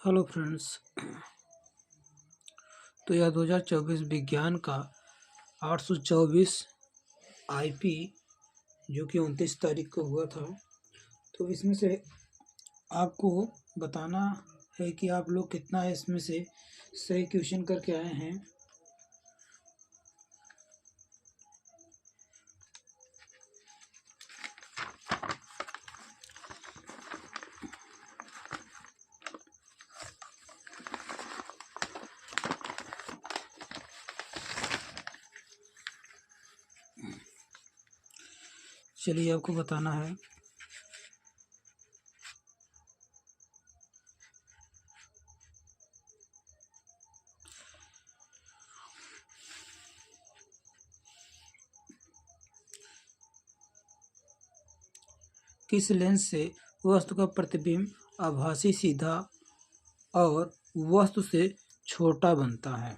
Hello friends. तो यह 2024 विज्ञान का 824 आईपी जो कि 29 तारीख को हुआ था। तो इसमें से आपको बताना है कि आप लोग कितना इसमें से सही क्वेश्चन करके आए हैं। चलिए आपको बताना है। किस लेंस से वस्तु का प्रतिबिंब आभासी सीधा और वस्तु से छोटा बनता है?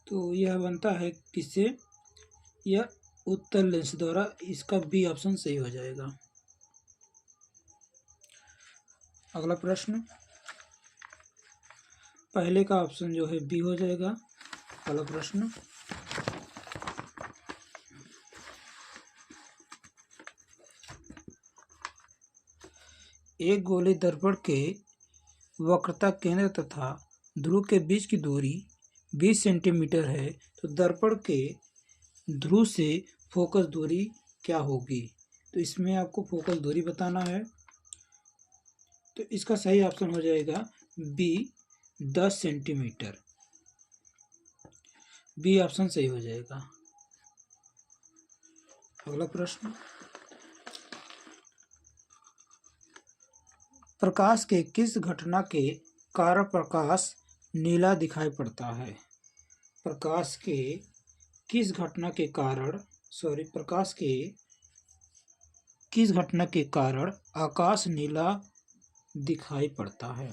तो यह बनता है किससे? यह उत्तल लेंस द्वारा। इसका बी ऑप्शन सही हो जाएगा। अगला प्रश्न, पहले का ऑप्शन जो है बी हो जाएगा। अगला प्रश्न, एक गोले दर्पण के वक्रता केंद्र तथा ध्रुव के बीच की दूरी 20 सेंटीमीटर है, तो दर्पण के ध्रुव से फोकस दूरी क्या होगी? तो इसमें आपको फोकस दूरी बताना है। तो इसका सही ऑप्शन हो जाएगा बी 10 सेंटीमीटर। बी ऑप्शन सही हो जाएगा। अगला प्रश्न, प्रकाश के किस घटना के कारण प्रकाश नीला दिखाई पड़ता है? प्रकाश के किस घटना के कारण प्रकाश के किस घटना के कारण आकाश नीला दिखाई पड़ता है?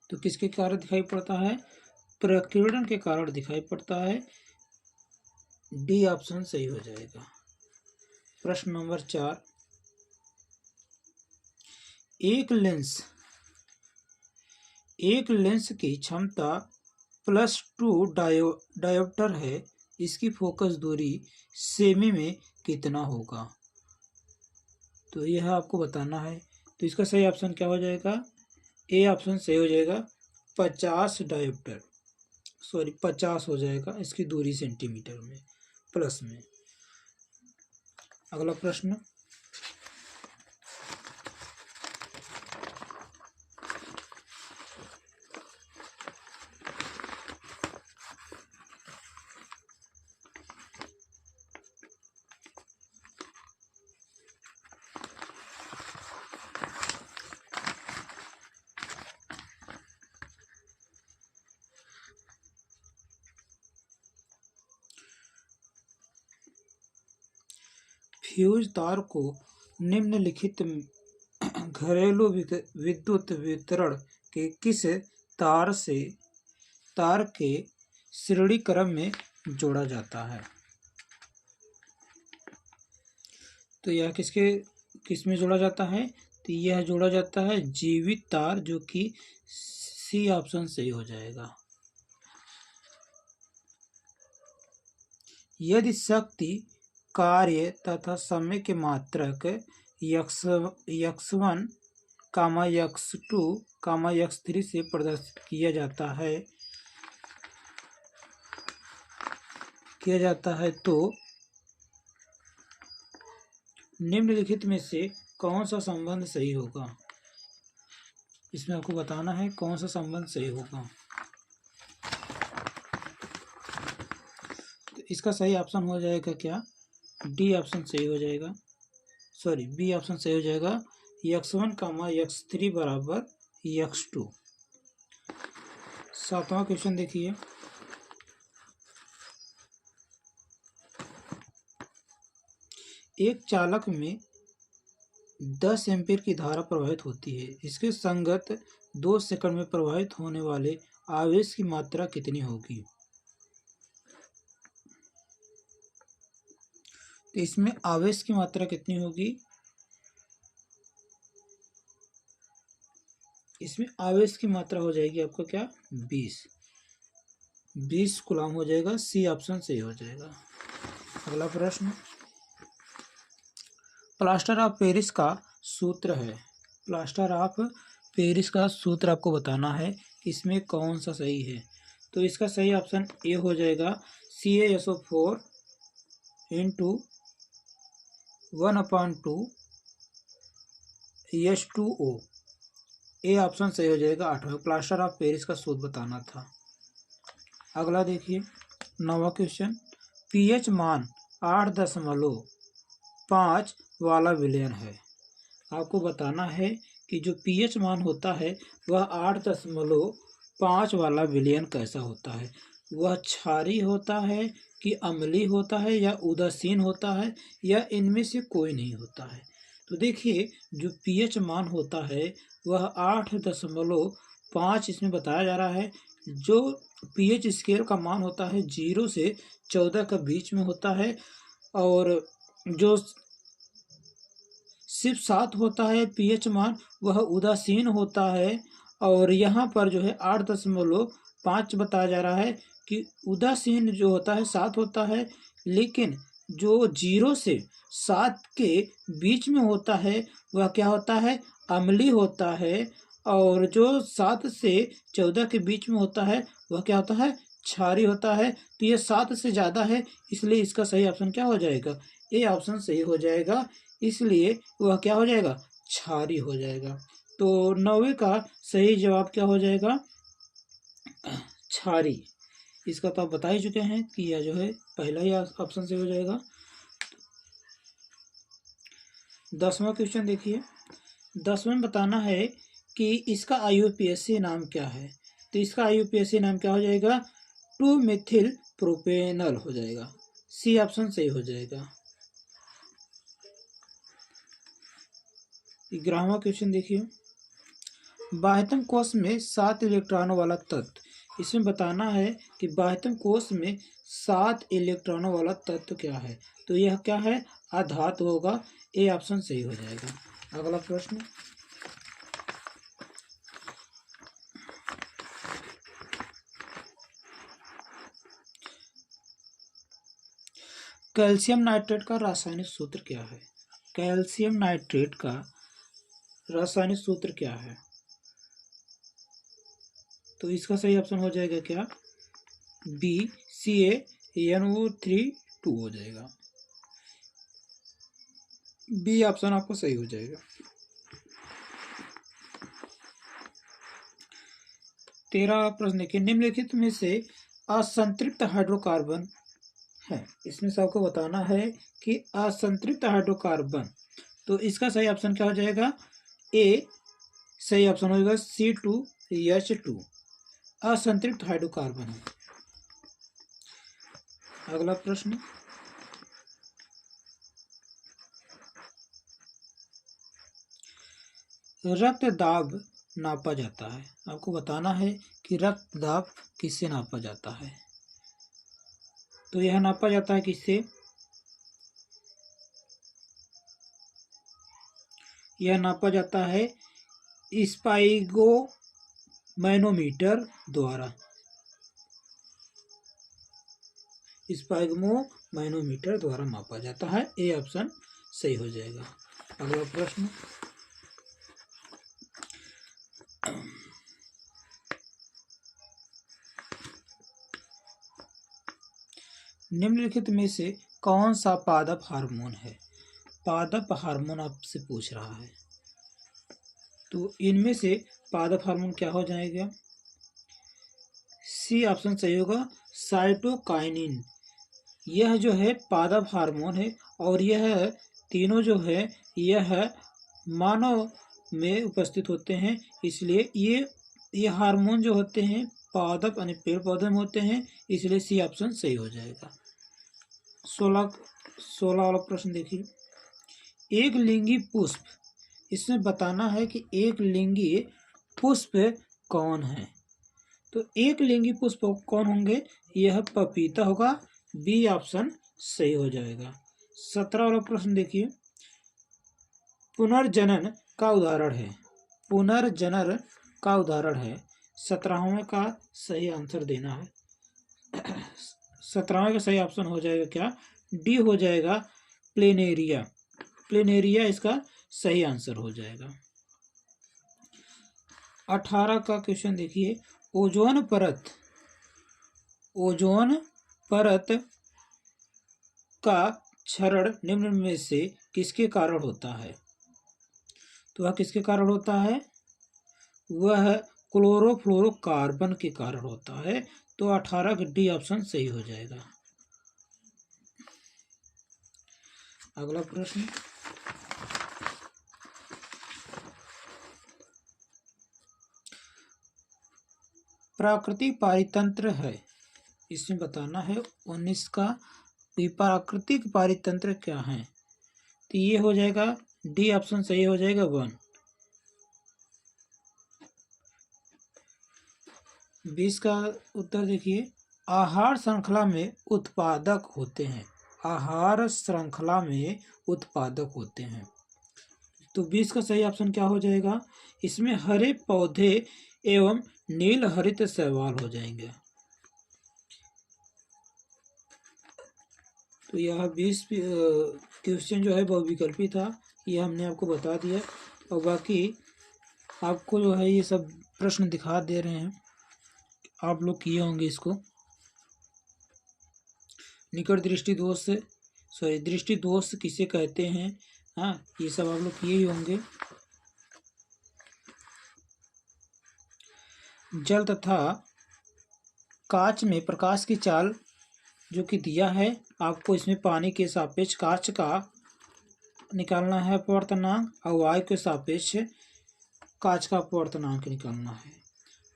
तो किसके कारण दिखाई पड़ता है? प्रकीर्णन के कारण दिखाई पड़ता है। डी ऑप्शन सही हो जाएगा। प्रश्न नंबर 4, एक लेंस की क्षमता +2 डायोप्टर है, इसकी फोकस दूरी सेमी में कितना होगा? तो यह आपको बताना है। तो इसका सही ऑप्शन क्या हो जाएगा? ए ऑप्शन सही हो जाएगा। 50 डायोप्टर 50 हो जाएगा इसकी दूरी सेंटीमीटर में प्लस में। अगला प्रश्न, फ्यूज तार को निम्नलिखित घरेलू विद्युत वितरण के किस तार के श्रेणी क्रम में जोड़ा जाता है? तो यह किस में जोड़ा जाता है? तो यह जोड़ा जाता है जीवित तार, जो कि सी ऑप्शन सही हो जाएगा। यदि शक्ति, कार्य तथा समय के मात्रक x1, x2, x3 से प्रदर्शित किया जाता है तो निम्नलिखित में से कौन सा संबंध सही होगा? इसमें आपको बताना है कौन सा संबंध सही होगा। तो इसका सही ऑप्शन हो जाएगा क्या? डी ऑप्शन सही हो जाएगा। बी ऑप्शन सही हो जाएगा। x1, x3 बराबर x2। 7वां क्वेश्चन देखिए, एक चालक में 10 एम्पीयर की धारा प्रवाहित होती है, इसके संगत 2 सेकंड में प्रवाहित होने वाले आवेश की मात्रा कितनी होगी? तो इसमें आवेश की मात्रा कितनी होगी? इसमें आवेश की मात्रा हो जाएगी आपका क्या? 20 कूलम हो जाएगा। सी ऑप्शन सही हो जाएगा। अगला प्रश्न, प्लास्टर ऑफ पेरिस का सूत्र है। प्लास्टर ऑफ पेरिस का सूत्र आपको बताना है, इसमें कौन सा सही है। तो इसका सही ऑप्शन ए हो जाएगा, CaSO4 into 1/2 H2O। A option सही हो जाएगा। 8वां प्लास्टर ऑफ पेरिस का सूत्र बताना था। अगला देखिए 9वां क्वेश्चन, पीएच मान 8.5 वाला विलयन है। आपको बताना है कि जो पीएच मान होता है वह 8.5 वाला विलयन कैसा होता है। वह क्षारीय होता है कि अम्लीय होता है या उदासीन होता है या इनमें से कोई नहीं होता है। तो देखिए जो पीएच मान होता है वह 8.5 इसमें बताया जा रहा है। जो पीएच स्केल का मान होता है 0 से 14 के बीच में होता है, और जो सिर्फ 7 होता है पीएच मान वह उदासीन होता है। और यहाँ पर जो है 8.5 बताया जा रहा है कि उदासीन जो होता है 7 होता है, लेकिन जो 0 से 7 के बीच में होता है वह क्या होता है? अम्लीय होता है। और जो 7 से 14 के बीच में होता है वह क्या होता है? क्षारीय होता है। तो ये 7 से ज़्यादा है, इसलिए इसका सही ऑप्शन क्या हो जाएगा? ए ऑप्शन सही हो जाएगा। इसलिए वह क्या हो जाएगा? क्षारीय हो जाएगा। तो 9वें का सही जवाब क्या हो जाएगा? क्षारीय। इसका तो आप बता ही चुके हैं कि यह जो है पहला ही ऑप्शन से हो जाएगा। 10वां क्वेश्चन देखिए, 10वें में बताना है कि इसका IUPAC नाम क्या है। तो इसका IUPAC नाम क्या हो जाएगा? 2-मेथिल प्रोपेनल हो जाएगा। सी ऑप्शन सही हो जाएगा। 11वां क्वेश्चन देखिए, बाह्यतम कोश में 7 इलेक्ट्रॉनों वाला तत्व। इसमें बताना है कि बाह्यतम कोश में 7 इलेक्ट्रॉनों वाला तत्व क्या है। तो यह क्या है? अधातु होगा। ए ऑप्शन सही हो जाएगा। अगला प्रश्न, कैल्शियम नाइट्रेट का रासायनिक सूत्र क्या है? कैल्शियम नाइट्रेट का रासायनिक सूत्र क्या है? तो इसका सही ऑप्शन हो जाएगा क्या? BCaNO3 हो जाएगा। बी ऑप्शन आपको सही हो जाएगा। 13वां प्रश्न देखिए, निम्नलिखित में से असंतृप्त हाइड्रोकार्बन है। इसमें से आपको बताना है कि असंतृप्त हाइड्रोकार्बन। तो इसका सही ऑप्शन क्या हो जाएगा? ए सही ऑप्शन होगा, C2H2 असंतृप्त हाइड्रोकार्बन है। अगला प्रश्न, रक्त दाब नापा जाता है। आपको बताना है कि रक्त दाब किससे नापा जाता है। तो यह नापा जाता है किससे? यह नापा जाता है स्पाइगोमैनोमीटर द्वारा। स्पाइगोमैनोमीटर द्वारा मापा जाता है। ए ऑप्शन सही हो जाएगा। अगला प्रश्न, निम्नलिखित में से कौन सा पादप हार्मोन है? पादप हार्मोन आपसे पूछ रहा है। तो इनमें से पादप हार्मोन क्या हो जाएगा? सी ऑप्शन सही होगा, साइटोकाइनिन। यह जो है पादप हार्मोन है, और यह तीनों जो है यह मानव में उपस्थित होते हैं। इसलिए ये हार्मोन जो होते हैं पादप यानी पेड़ पौधे में होते हैं, इसलिए सी ऑप्शन सही हो जाएगा। 16 वाला प्रश्न देखिए, एक लिंगी पुष्प। इसमें बताना है कि एक लिंगी पुष्प कौन है। तो एक लिंगी पुष्प कौन होंगे? यह पपीता होगा। बी ऑप्शन सही हो जाएगा। 17 वाला प्रश्न देखिए, पुनर्जनन का उदाहरण है। पुनर्जनन का उदाहरण है। 17वें का सही आंसर देना है। 17वें का सही ऑप्शन हो जाएगा क्या, डी हो जाएगा, प्लेनेरिया। प्लेनेरिया इसका सही आंसर हो जाएगा। 18 का क्वेश्चन देखिए, ओजोन परत का क्षरण निम्न में से किसके कारण होता है? तो वह किसके कारण होता है? वह क्लोरोफ्लोरोकार्बन के कारण होता है। तो 18 का डी ऑप्शन सही हो जाएगा। अगला प्रश्न, प्राकृतिक पारितंत्र है, इसमें बताना है 19 का। प्राकृतिक पारितंत्र क्या है? तो ये हो जाएगा, डी ऑप्शन सही हो जाएगा 1। 20 का उत्तर देखिए, आहार श्रृंखला में उत्पादक होते हैं। आहार श्रृंखला में उत्पादक होते हैं। तो 20 का सही ऑप्शन क्या हो जाएगा? इसमें हरे पौधे एवं नील हरित शैवाल हो जाएंगे। तो यह 20 क्वेश्चन जो है बहुविकल्पी था, यह हमने आपको बता दिया। और बाकी आपको जो है ये सब प्रश्न दिखा दे रहे हैं, आप लोग किए होंगे इसको। निकट दृष्टि दोष से दृष्टि दोष किसे कहते हैं, हाँ ये सब आप लोग किए ही होंगे। जल तथा कांच में प्रकाश की चाल जो कि दिया है आपको, इसमें पानी के सापेक्ष कांच का निकालना है अपवर्तनांक, और वायु के सापेक्ष कांच का अपवर्तनांक निकालना है।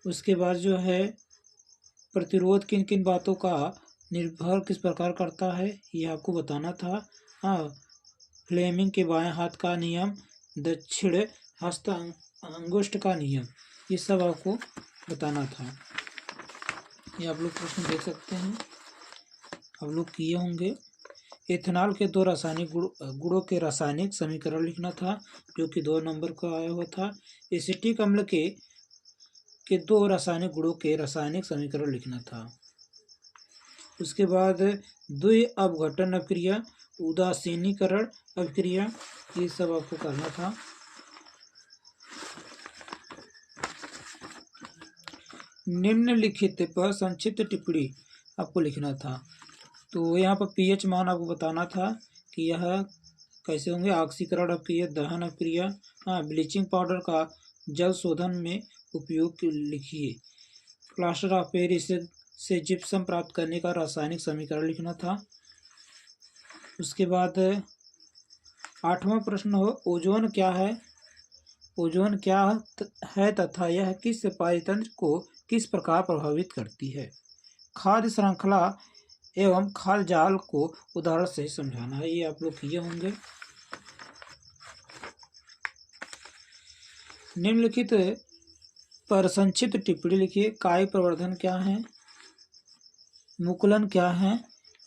उसके बाद जो है प्रतिरोध किन किन बातों का निर्भर किस प्रकार करता है, ये आपको बताना था। हाँ, फ्लेमिंग के बाएं हाथ का नियम, दक्षिण हस्त अंगुष्ठ का नियम, ये सब आपको बताना था। ये आप लोग प्रश्न देख सकते हैं, आप लोग किए होंगे। एथेनॉल के 2 रासायनिक गुणों के रासायनिक समीकरण लिखना था, जो कि 2 नंबर का आया हुआ था। एसिटिक अम्ल के 2 रासायनिक गुणों के रासायनिक समीकरण लिखना था। उसके बाद द्वि अपघटन अभिक्रिया, उदासीनीकरण अभिक्रिया, ये सब आपको करना था। निम्नलिखित पर संक्षिप्त टिप्पणी आपको लिखना था। तो यहाँ पर पीएच मान आपको बताना था कि यह कैसे होंगे। ऑक्सीकरण अभिक्रिया, दहन अभिक्रिया, हाँ ब्लीचिंग पाउडर का जल शोधन में उपयोग लिखिए। प्लास्टर ऑफ पेरिस से जिप्सम प्राप्त करने का रासायनिक समीकरण लिखना था। उसके बाद 8वां प्रश्न हो, ओजोन क्या है? ओजोन क्या है तथा यह किस पारितंत्र को किस प्रकार प्रभावित करती है? खाद्य श्रृंखला एवं खाद्य जाल को उदाहरण से समझाना है, ये आप लोग किए होंगे। निम्नलिखित पर संक्षिप्त टिप्पणी लिखिए। काय प्रवर्धन क्या है, मुकुलन क्या है,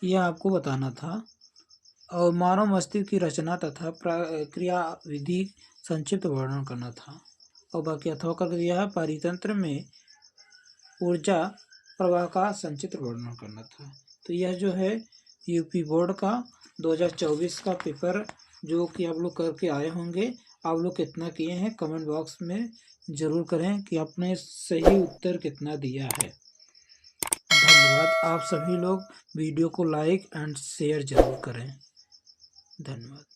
यह आपको बताना था। और मानव मस्तिष्क की रचना तथा क्रिया विधि संक्षिप्त वर्णन करना था। और बाकी अथवा कर दिया है, पारितंत्र में ऊर्जा प्रवाह का संक्षिप्त वर्णन करना था। तो यह जो है यूपी बोर्ड का 2024 का पेपर जो कि आप लोग करके आए होंगे, आप लोग कितना किए हैं कमेंट बॉक्स में ज़रूर करें कि आपने सही उत्तर कितना दिया है। धन्यवाद। आप सभी लोग वीडियो को लाइक एंड शेयर जरूर करें। धन्यवाद।